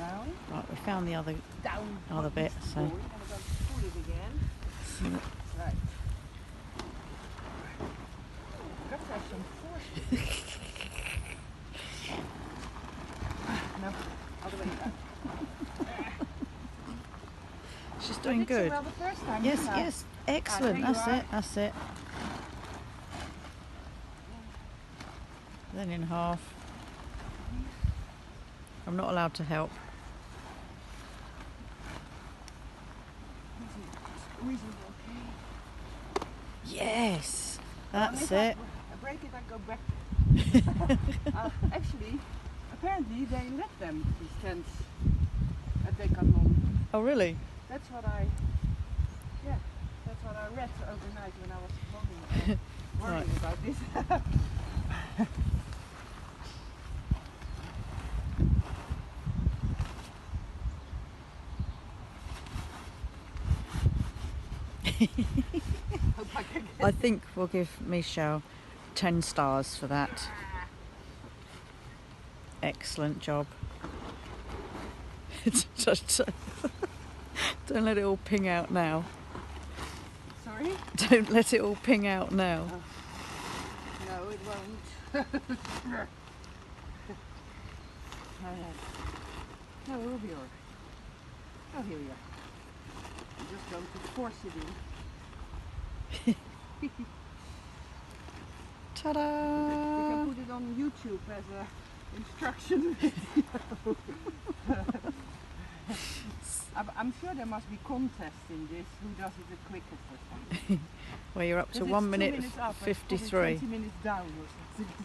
down. Right, we found the other Down. bit, so. I'm going to pull it again. Right. Got to have some force with it. No, other way back. She's doing I did good. so well the first time, Yes, didn't I? yes, excellent. there you That's are. it, that's it. Then in half. I'm not allowed to help. Squeeze it, okay. Yes, Well, that's if it. I break it, I go back. Actually, apparently they let them, these tents, at decathlon. Oh, really? That's what I read overnight when I was worrying Right. about this. Hope I can get I think we'll give Michelle 10 stars for that. Excellent job. Don't let it all ping out now. Sorry? Don't let it all ping out now. No, it won't. No, it will be alright. Oh, here we are. I'm just going to force it in. Ta-da! We can put it on YouTube as a instruction video. I'm sure there must be contests in this, who does it the quickest or something. Well, you're up to 'Cause 1 it's 2 minute minutes up, it's probably 53. 20 minutes down or something.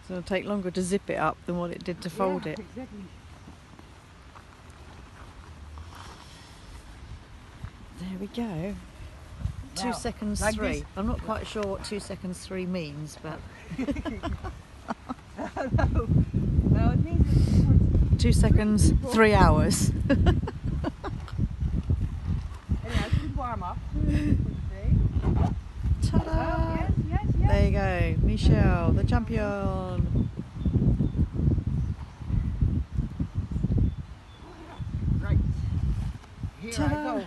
So it'll take longer to zip it up than what it did to fold it. Exactly. There we go. 2 Now, seconds like 3. this. I'm not quite sure what 2 seconds 3 means, but No, it means it's 2 seconds 3 hours. anyhow, it's a good warm up for today. Ta-da! Yes. There you go, Michelle, the champion. Right. Here Ta-da. I go.